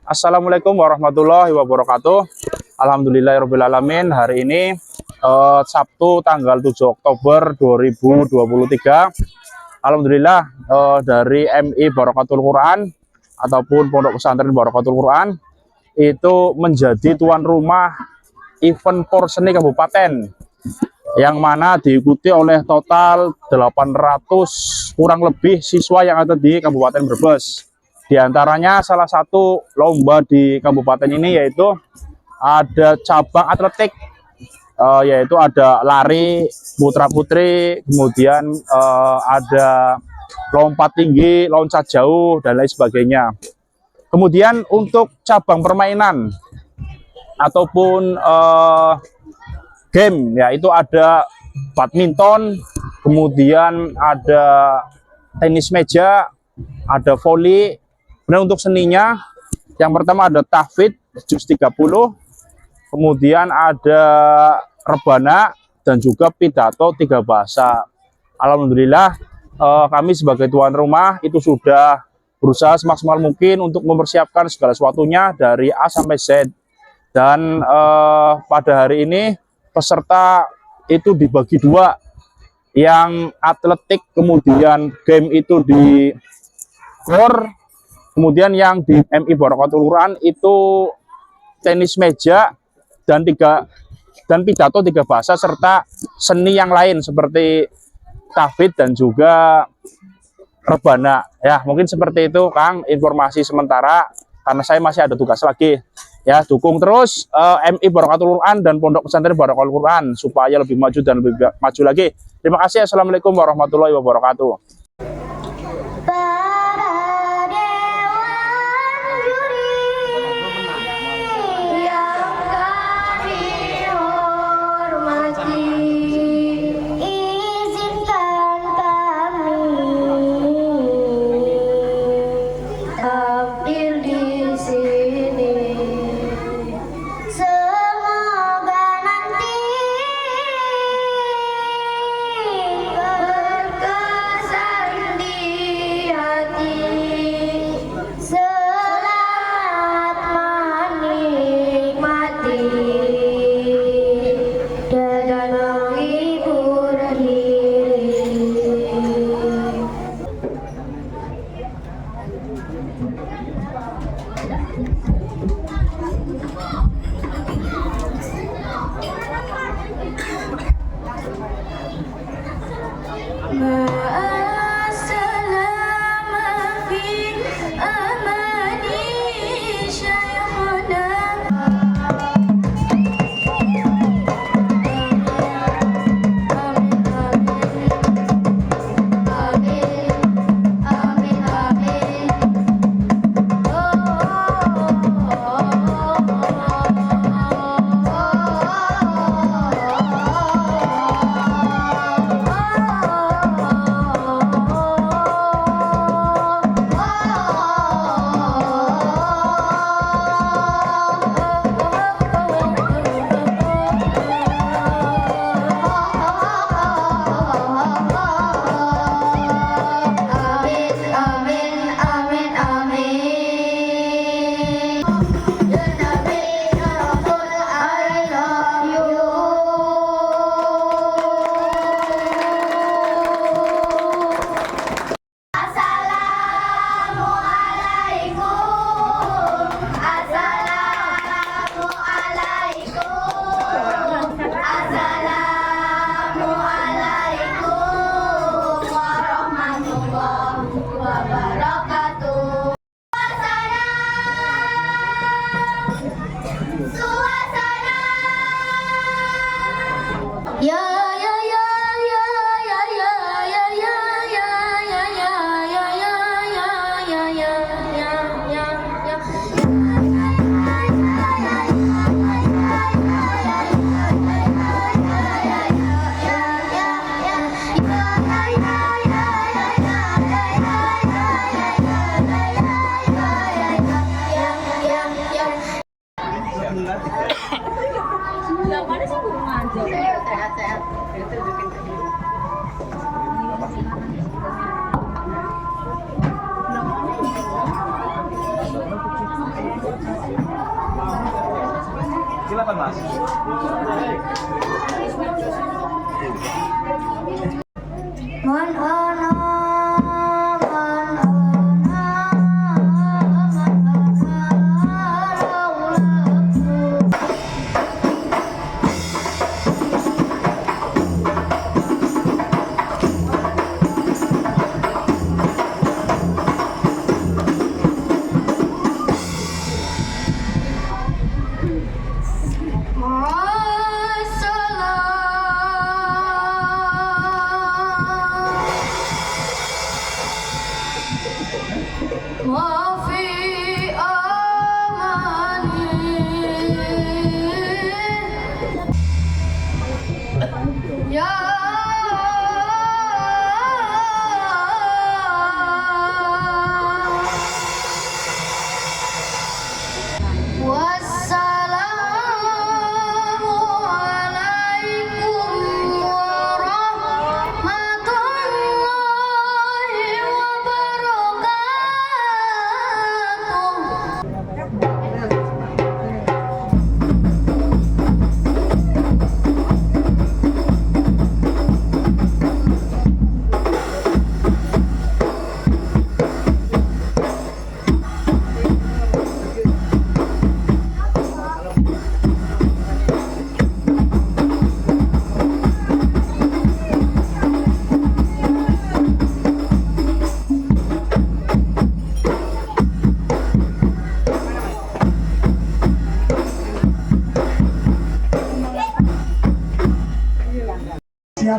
Assalamualaikum warahmatullahi wabarakatuh. Alhamdulillahirrahmanirrahim. Hari ini Sabtu tanggal 7 Oktober 2023. Alhamdulillah dari MI Barakatul Quran ataupun Pondok Pesantren Barakatul Quran itu menjadi tuan rumah event Porseni Kabupaten, yang mana diikuti oleh total 800 kurang lebih siswa yang ada di Kabupaten Brebes. Di antaranya salah satu lomba di kabupaten ini yaitu ada cabang atletik, yaitu ada lari putra putri, kemudian ada lompat tinggi, loncat jauh, dan lain sebagainya. Kemudian untuk cabang permainan ataupun game, yaitu ada badminton, kemudian ada tenis meja, ada voli. Kemudian untuk seninya, yang pertama ada tahfidz juz 30, kemudian ada rebana, dan juga pidato 3 bahasa. Alhamdulillah kami sebagai tuan rumah itu sudah berusaha semaksimal mungkin untuk mempersiapkan segala sesuatunya dari A sampai Z. Dan pada hari ini peserta itu dibagi 2, yang atletik kemudian game itu di core. Kemudian yang di MI Barakatul Quran itu tenis meja dan pidato 3 bahasa serta seni yang lain seperti tahfidz dan juga rebana. Ya, mungkin seperti itu Kang, informasi sementara karena saya masih ada tugas lagi. Ya, dukung terus MI Barakatul Quran dan Pondok Pesantren Barakatul Quran supaya lebih maju dan lebih maju lagi. Terima kasih. Assalamualaikum warahmatullahi wabarakatuh.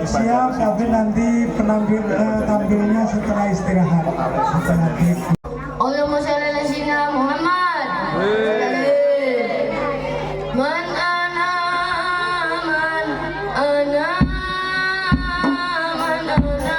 siap-siap, tapi nanti tampilnya setelah istirahat. Setelah itu. Allahumma shalli ala sayyidina Muhammad. Man ana man ana man ana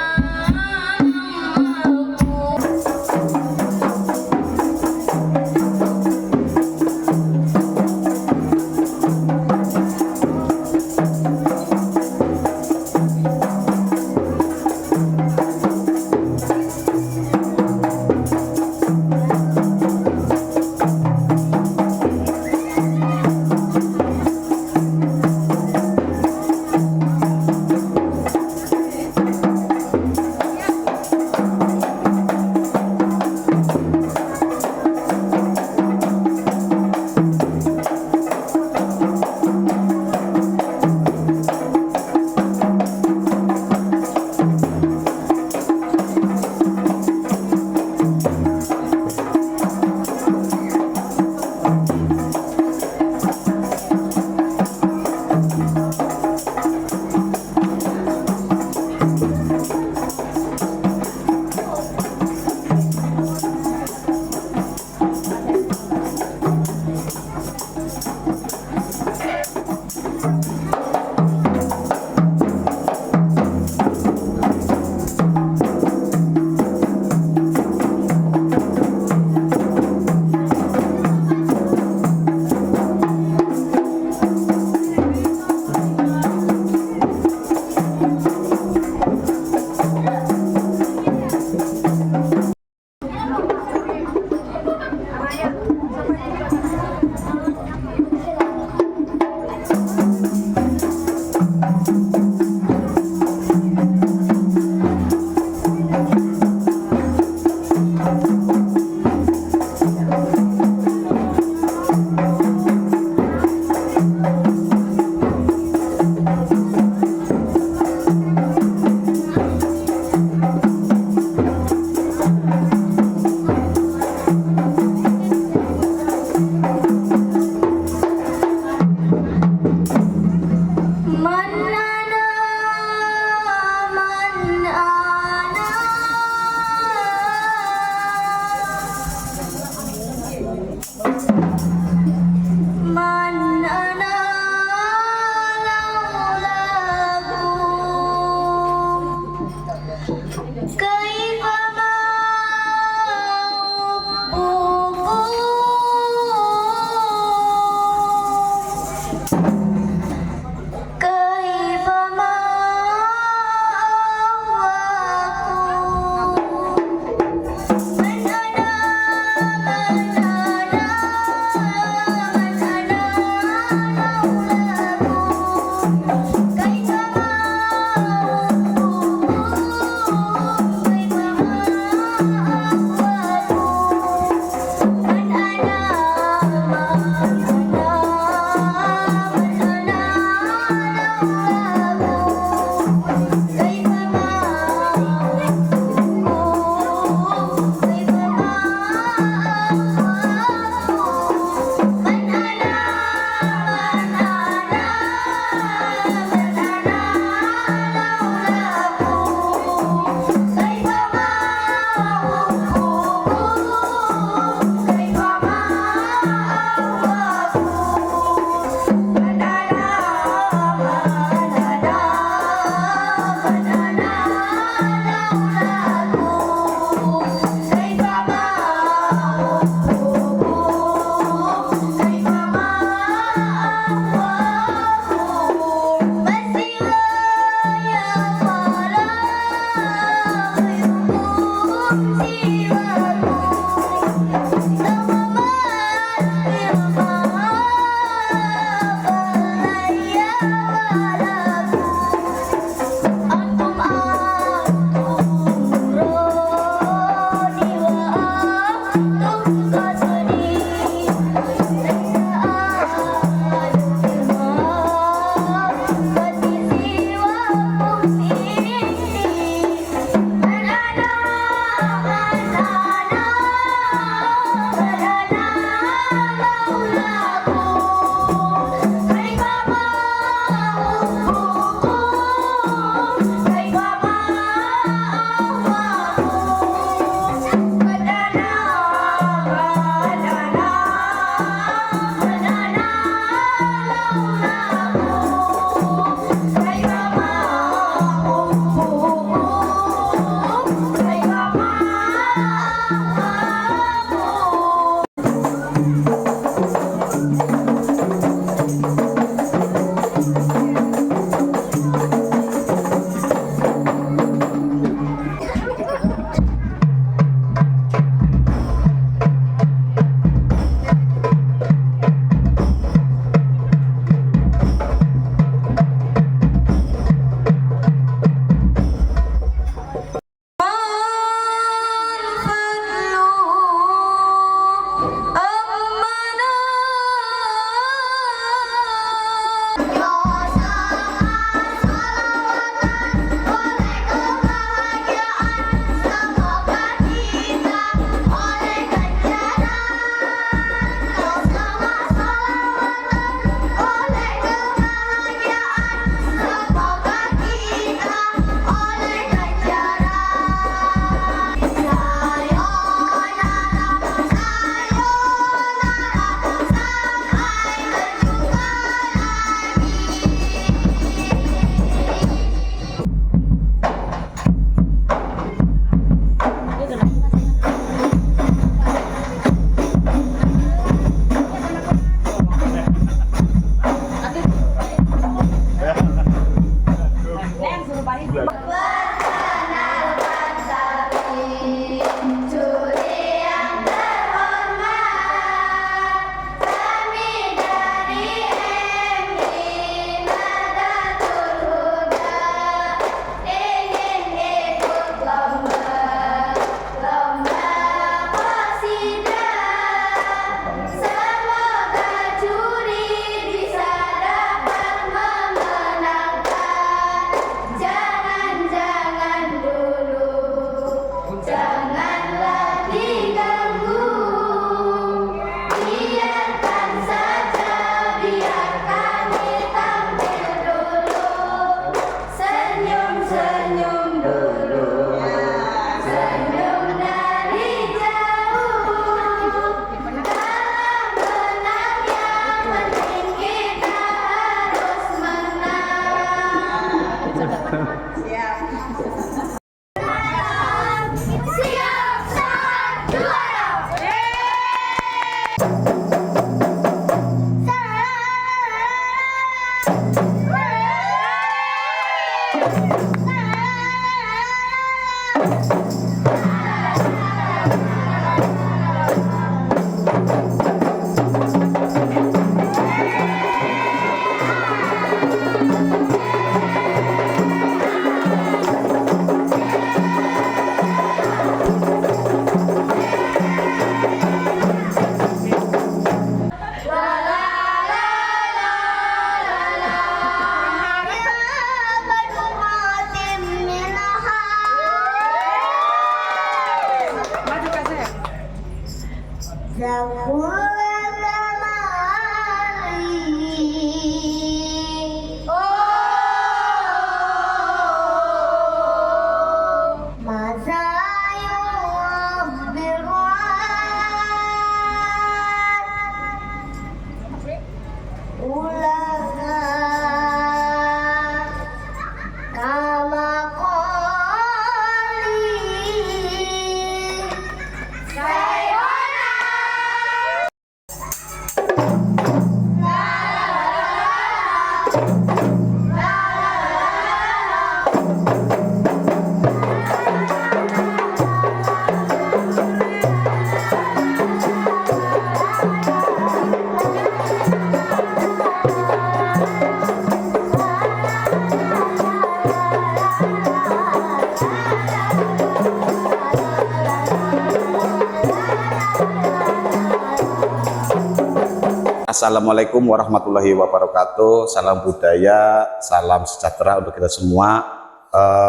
Assalamualaikum warahmatullahi wabarakatuh. Salam budaya, salam sejahtera untuk kita semua.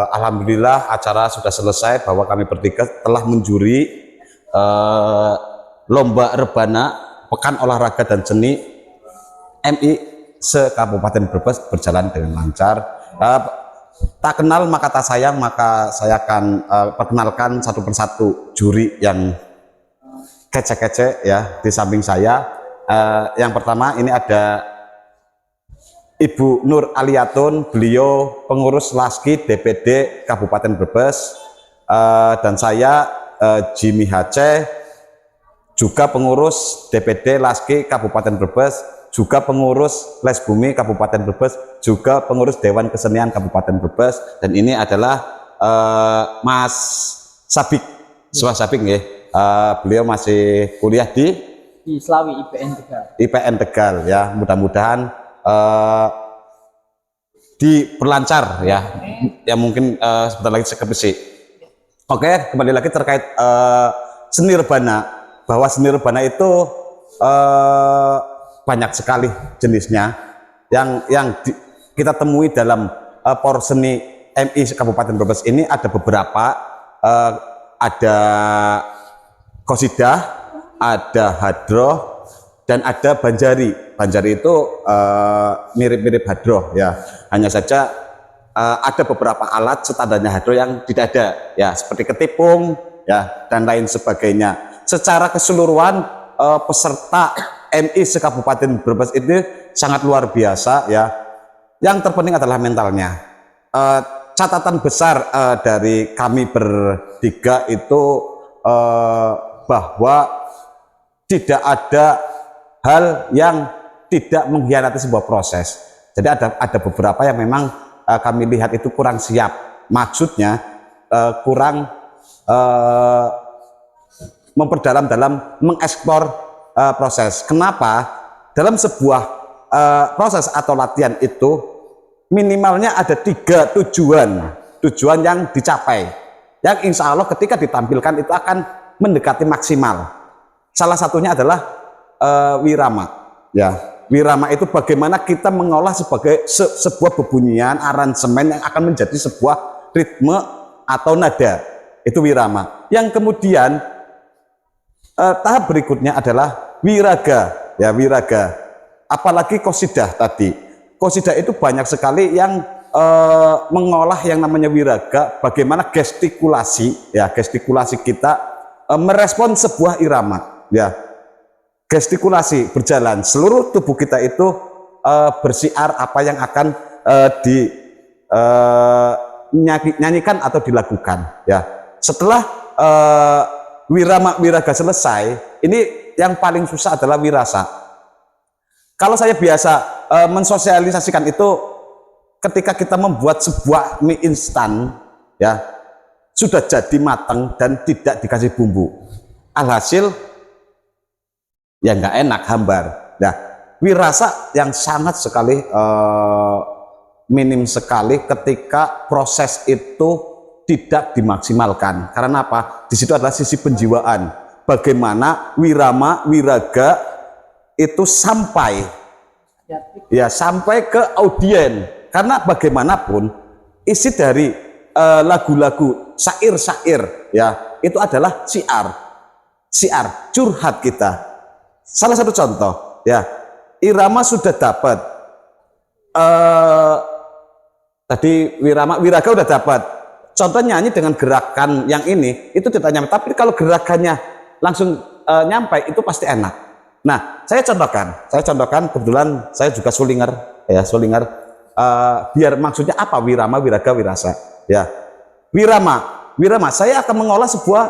Alhamdulillah acara sudah selesai bahwa kami bertiga telah menjuri lomba rebana Pekan Olahraga dan Seni MI se-Kabupaten Brebes berjalan dengan lancar. Tak kenal maka tak sayang, maka saya akan perkenalkan satu persatu juri yang kece-kece ya di samping saya. Yang pertama ini ada Ibu Nur Aliatun, beliau pengurus Laski DPD Kabupaten Brebes, dan saya Jimmy Hace, juga pengurus DPD Laski Kabupaten Brebes, juga pengurus Les Bumi Kabupaten Brebes, juga pengurus Dewan Kesenian Kabupaten Brebes, dan ini adalah Mas Sabik, Swah Sabik ya. Beliau masih kuliah di Slawi IPN Tegal. IPN Tegal ya, mudah-mudahan diperlancar ya mungkin sebentar lagi sekepisi. Oke, kembali lagi terkait seni rebana, bahwa seni rebana itu banyak sekali jenisnya yang kita temui dalam por seni MI Kabupaten Brebes ini. Ada beberapa, ada qasidah, ada hadroh, dan ada banjari. Banjari itu mirip-mirip hadroh ya, hanya saja ada beberapa alat standarnya hadroh yang tidak ada ya, seperti ketipung ya dan lain sebagainya. Secara keseluruhan peserta MI se-Kabupaten Brebes ini sangat luar biasa ya. Yang terpenting adalah mentalnya. Catatan besar dari kami bertiga itu bahwa tidak ada hal yang tidak mengkhianati sebuah proses. Jadi ada beberapa yang memang kami lihat itu kurang siap. Maksudnya kurang memperdalam dalam mengeksplor proses. Kenapa? Dalam sebuah proses atau latihan itu minimalnya ada 3 tujuan yang dicapai, yang insya Allah ketika ditampilkan itu akan mendekati maksimal. Salah satunya adalah wirama. Ya, wirama itu bagaimana kita mengolah sebagai sebuah bebunyian, aransemen yang akan menjadi sebuah ritme atau nada. Itu wirama. Yang kemudian tahap berikutnya adalah wiraga. Ya, wiraga. Apalagi qasidah tadi. Qasidah itu banyak sekali yang mengolah yang namanya wiraga, bagaimana gestikulasi, ya, gestikulasi kita merespon sebuah irama, ya. Gestikulasi berjalan, seluruh tubuh kita itu bersiar apa yang akan dinyanyikan atau dilakukan, ya. Setelah wirama wiraga selesai, ini yang paling susah adalah wirasa. Kalau saya biasa mensosialisasikan itu ketika kita membuat sebuah mie instan, ya, sudah jadi matang dan tidak dikasih bumbu, alhasil ya nggak enak, hambar. Nah, wirasa yang sangat sekali minim sekali ketika proses itu tidak dimaksimalkan. Karena apa? Di situ adalah sisi penjiwaan. Bagaimana wirama, wiraga itu sampai, ya, sampai ke audien. Karena bagaimanapun isi dari lagu-lagu, syair-syair, ya, itu adalah siar, curhat kita. Salah satu contoh, ya, irama sudah dapat, tadi wirama, wiraga udah dapat. Contoh nyanyi dengan gerakan yang ini, itu tidak nyampe. Tapi kalau gerakannya langsung nyampe, itu pasti enak. Nah, saya contohkan, kebetulan saya juga sulinger, ya, sulinger. Biar maksudnya apa wirama, wiraga, wirasa, ya. Wirama, saya akan mengolah sebuah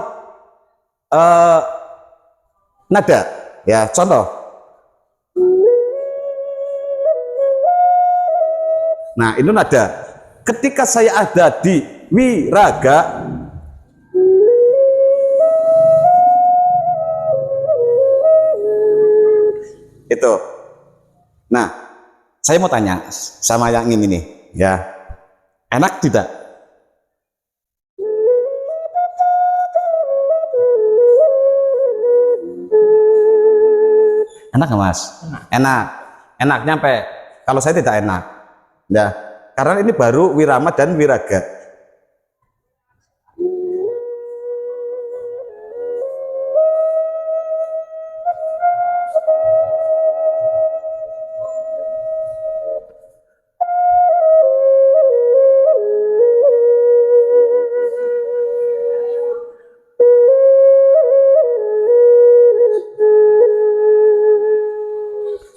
nada, ya. Contoh. Nah, itu nada. Ketika saya ada di wiraga, itu. Nah, saya mau tanya sama yang ini nih, ya, enak tidak? Enak nggak, Mas? Enak nyampe. Kalau saya tidak enak, ya, karena ini baru wirama dan wiraga.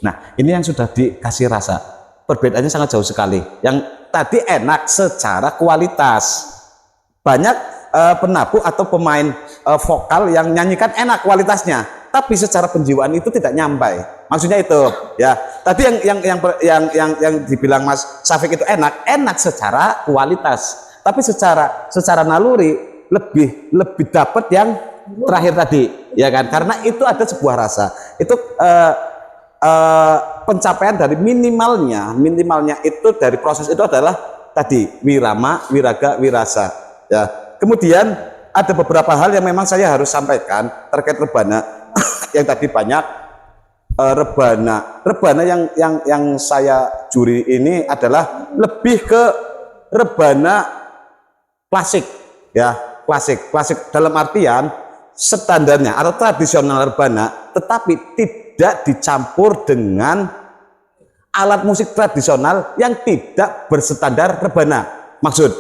Nah, ini yang sudah dikasih rasa. Perbedaannya sangat jauh sekali. Yang tadi enak secara kualitas. Banyak penabuh atau pemain vokal yang nyanyikan enak kualitasnya, tapi secara penjiwaan itu tidak nyampai. Maksudnya itu, ya. Tadi yang dibilang Mas Syafiq itu enak secara kualitas, tapi secara naluri lebih dapat yang terakhir tadi, ya kan? Karena itu ada sebuah rasa. Itu pencapaian dari minimalnya itu dari proses itu adalah tadi wirama, wiraga, wirasa, ya. Kemudian ada beberapa hal yang memang saya harus sampaikan terkait rebana. Yang tadi banyak rebana yang saya juri ini adalah lebih ke rebana klasik, ya, klasik dalam artian standarnya atau tradisional rebana, tetapi tidak dicampur dengan alat musik tradisional yang tidak berstandar rebana. Maksud,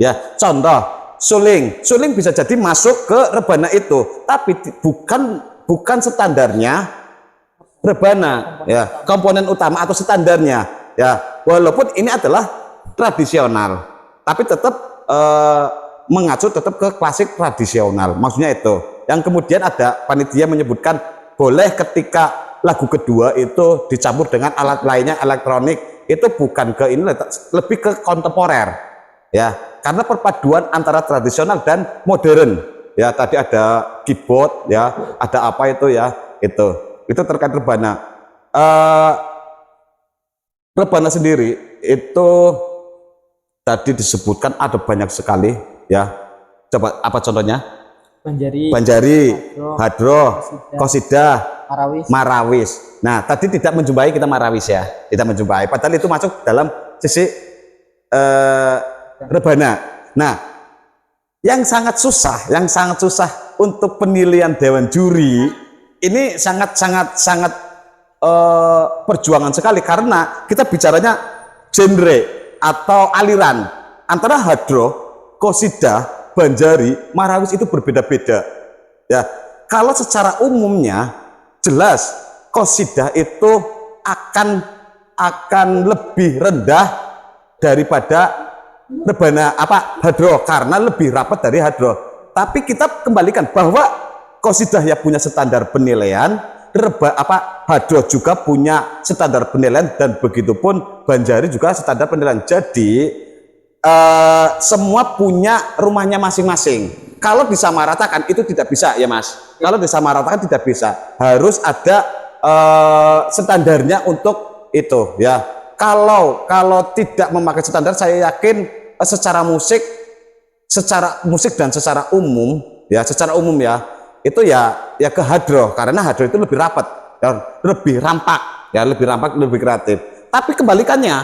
ya, contoh suling bisa jadi masuk ke rebana itu, tapi bukan standarnya rebana, ya, komponen utama atau standarnya, ya, walaupun ini adalah tradisional, tapi tetap mengacu tetap ke klasik tradisional. Maksudnya itu. Yang kemudian ada panitia menyebutkan boleh ketika lagu kedua itu dicampur dengan alat lainnya, elektronik, itu bukan ke ini, lebih ke kontemporer ya, karena perpaduan antara tradisional dan modern ya. Tadi ada keyboard ya, ada apa itu ya, itu terkait rebana. Rebana sendiri itu tadi disebutkan ada banyak sekali ya. Coba apa contohnya? Banjari, Hadroh, Qasidah, Marawis. Nah, tadi tidak menjumpai kita Marawis ya, tidak menjumpai. Padahal itu masuk dalam sisi rebana. Nah, yang sangat susah untuk penilaian dewan juri ini sangat perjuangan sekali, karena kita bicaranya genre atau aliran antara Hadroh, Qasidah, Banjari, Marawis itu berbeda-beda ya. Kalau secara umumnya jelas Qasidah itu akan lebih rendah daripada rebana Hadroh, karena lebih rapat dari Hadroh. Tapi kita kembalikan bahwa Qasidah ya punya standar penilaian, Hadroh juga punya standar penilaian, dan begitupun Banjari juga standar penilaian. Jadi semua punya rumahnya masing-masing. Kalau disamaratakan itu tidak bisa ya Mas. Kalau disamaratakan tidak bisa, harus ada standarnya untuk itu ya. Kalau tidak memakai standar, saya yakin secara musik dan secara umum ya, itu ya ke Hadroh, karena Hadroh itu lebih rapat ya, lebih rampak, lebih kreatif. Tapi kebalikannya,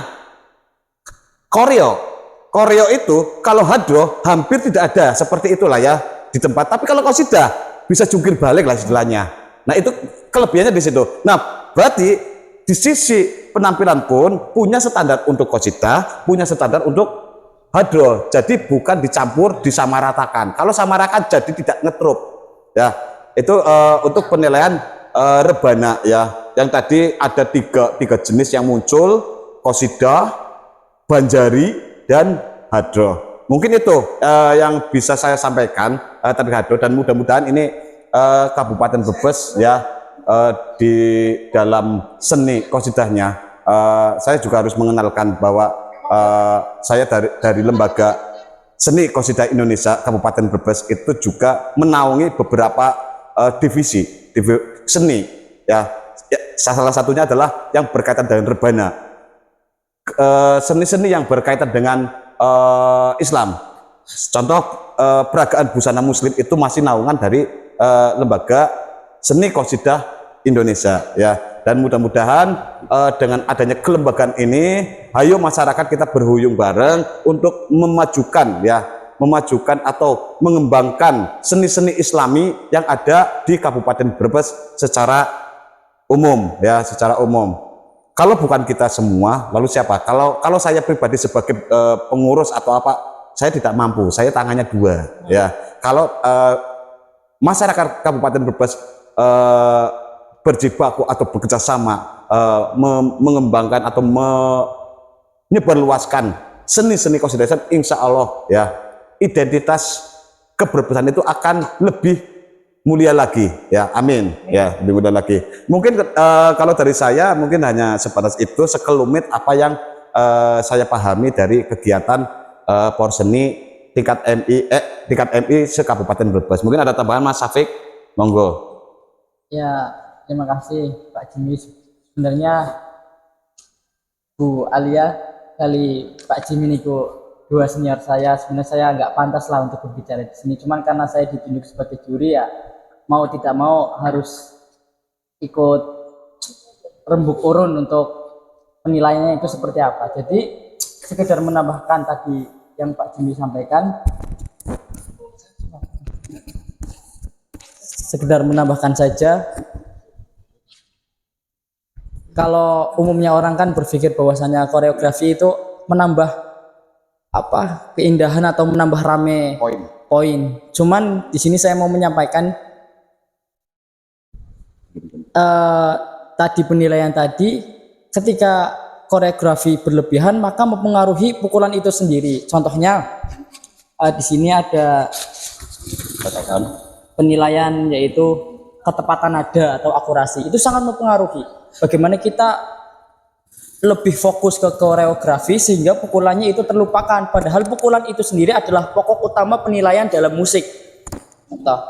koreo itu kalau Hadroh hampir tidak ada seperti itulah ya di tempat. Tapi kalau Qasidah bisa jungkir balik lah istilahnya. Nah, itu kelebihannya di situ. Nah, berarti di sisi penampilan pun punya standar untuk Qasidah, punya standar untuk Hadroh. Jadi bukan dicampur, disamaratakan. Kalau samaratakan jadi tidak ngetrup ya. Itu untuk penilaian rebana ya. Yang tadi ada tiga jenis yang muncul: Qasidah, Banjari, dan Hadroh. Mungkin itu yang bisa saya sampaikan tentang Hadroh, dan mudah-mudahan ini Kabupaten Brebes ya di dalam seni Qasidahnya, saya juga harus mengenalkan bahwa saya dari lembaga seni Qasidah Indonesia Kabupaten Brebes itu juga menaungi beberapa divisi seni ya. Salah satunya adalah yang berkaitan dengan rebana, seni-seni yang berkaitan dengan Islam. Contoh peragaan busana muslim itu masih naungan dari lembaga seni Qasidah Indonesia ya. Dan mudah-mudahan dengan adanya kelembagaan ini, ayo masyarakat kita berhuyung bareng untuk memajukan atau mengembangkan seni-seni Islami yang ada di Kabupaten Brebes secara umum ya, secara umum. Kalau bukan kita semua, lalu siapa? Kalau saya pribadi sebagai pengurus atau apa, saya tidak mampu. Saya tangannya dua ya. Kalau masyarakat Kabupaten Brebes berjibaku atau bekerja sama mengembangkan atau menyebarluaskan seni-seni Qasidah, insya Allah ya, identitas keberbesan itu akan lebih mulia lagi ya, amin ya, lebih mulia lagi. Mungkin kalau dari saya mungkin hanya sebatas itu, sekelumit apa yang saya pahami dari kegiatan Porseni tingkat MI se-Kabupaten Brebes. Mungkin ada tambahan Mas Syafiq, monggo. Ya, terima kasih Pak Jimmy. Sebenarnya Bu Alia kali Pak Jimmy niku dua senior saya. Sebenarnya saya nggak pantas lah untuk berbicara di sini. Cuman karena saya ditunjuk sebagai juri ya, mau tidak mau harus ikut rembuk urun untuk penilaiannya itu seperti apa. Jadi sekedar menambahkan tadi yang Pak Jimmy sampaikan, sekedar menambahkan saja, kalau umumnya orang kan berpikir bahwasanya koreografi itu menambah apa, keindahan atau menambah rame poin. Cuman di sini saya mau menyampaikan tadi penilaian tadi, ketika koreografi berlebihan maka mempengaruhi pukulan itu sendiri. Contohnya di sini ada penilaian yaitu ketepatan nada atau akurasi. Itu sangat mempengaruhi bagaimana kita lebih fokus ke koreografi sehingga pukulannya itu terlupakan, padahal pukulan itu sendiri adalah pokok utama penilaian dalam musik. Contoh.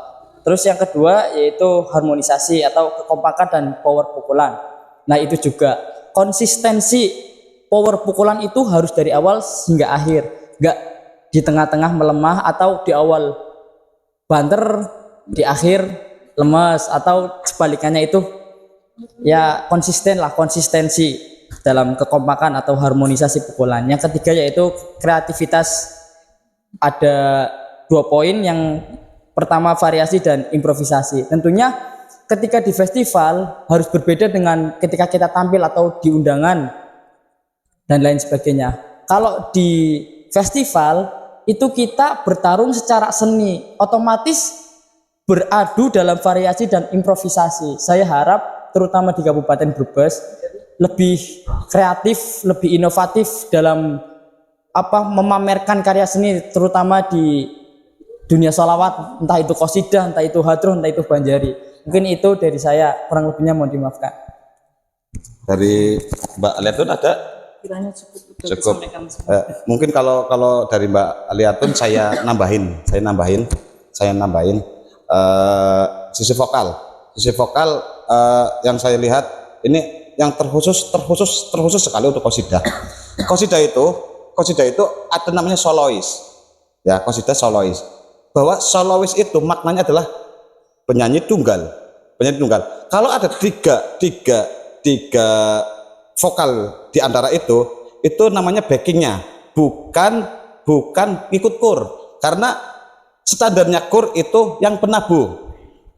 Terus yang kedua yaitu harmonisasi atau kekompakan dan power pukulan. Nah itu juga konsistensi power pukulan itu harus dari awal hingga akhir, nggak di tengah-tengah melemah atau di awal banter di akhir lemes, atau sebalikannya. Itu ya konsisten lah, konsistensi dalam kekompakan atau harmonisasi pukulan. Yang ketiga yaitu kreativitas. Ada 2 poin. Yang pertama variasi dan improvisasi. Tentunya ketika di festival harus berbeda dengan ketika kita tampil atau di undangan dan lain sebagainya. Kalau di festival itu kita bertarung secara seni, otomatis beradu dalam variasi dan improvisasi. Saya harap terutama di Kabupaten Brebes lebih kreatif, lebih inovatif dalam memamerkan karya seni, terutama di dunia sholawat, entah itu qasidah, entah itu hadroh, entah itu banjari. Mungkin itu dari saya, kurang lebihnya mohon dimaafkan. Dari Mbak Aliatun ada? Kiranya Cukup. Mungkin kalau dari Mbak Aliatun saya nambahin. Sisi vokal yang saya lihat ini yang terkhusus sekali untuk qasidah. Qasidah itu ada namanya solois. Ya, qasidah solois. Bahwa solois itu maknanya adalah penyanyi tunggal. Kalau ada tiga vokal di antara itu namanya backingnya, bukan ikut kur. Karena standarnya kur itu yang penabuh.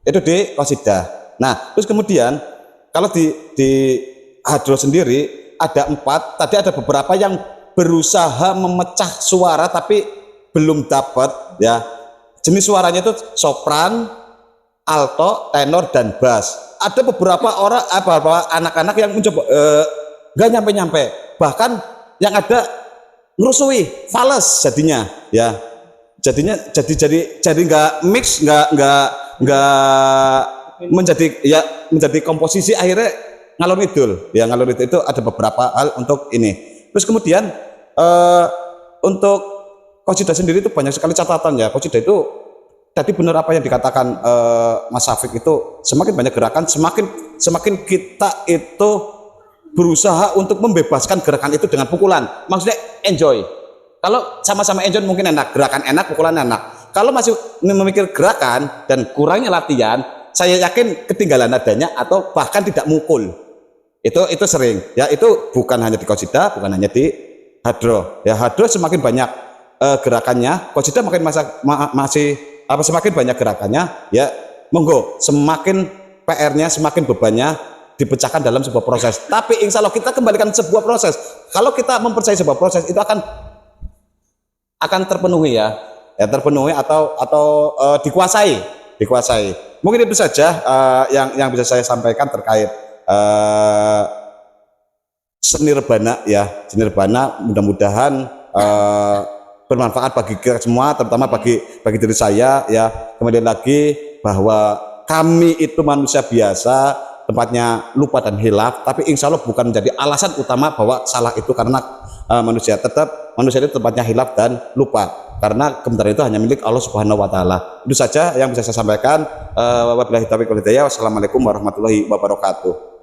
Itu di qasidah. Nah, terus kemudian kalau di hadroh sendiri ada 4, tadi ada beberapa yang berusaha memecah suara tapi belum dapat ya. Jenis suaranya itu sopran, alto, tenor dan bass. Ada beberapa orang anak-anak yang mencoba nggak nyampe. Bahkan yang ada ngerusui, fales jadinya ya. Jadi nggak mix, nggak menjadi komposisi, akhirnya ngalor ngidul itu ada beberapa hal untuk ini. Terus kemudian untuk qasidah sendiri itu banyak sekali catatan ya. Qasidah itu tadi benar apa yang dikatakan Mas Syafiq, itu semakin banyak gerakan, semakin kita itu berusaha untuk membebaskan gerakan itu dengan pukulan. Maksudnya enjoy. Kalau sama-sama enjoy mungkin enak, gerakan enak, pukulan enak. Kalau masih memikir gerakan dan kurangnya latihan, saya yakin ketinggalan nadanya atau bahkan tidak mukul. Itu sering ya. Itu bukan hanya di qasidah, bukan hanya di hadroh ya. Hadroh semakin banyak gerakannya, qasidah semakin banyak gerakannya ya. Monggo, semakin PR-nya, semakin bebannya dipecahkan dalam sebuah proses. Tapi insya Allah kita kembalikan sebuah proses. Kalau kita mempercayai sebuah proses, itu akan terpenuhi ya, terpenuhi atau dikuasai. Mungkin itu saja yang bisa saya sampaikan terkait seni rebana ya. Seni rebana mudah-mudahan bermanfaat bagi kita semua, terutama bagi diri saya ya. Kemudian lagi bahwa kami itu manusia biasa, tempatnya lupa dan hilaf, tapi insya Allah bukan menjadi alasan utama bahwa salah itu karena manusia itu tempatnya hilaf dan lupa, karena kebenaran itu hanya milik Allah Subhanahu wa taala. Itu saja yang bisa saya sampaikan. Wabillahi taufiq wal hidayah. Wassalamualaikum warahmatullahi wabarakatuh.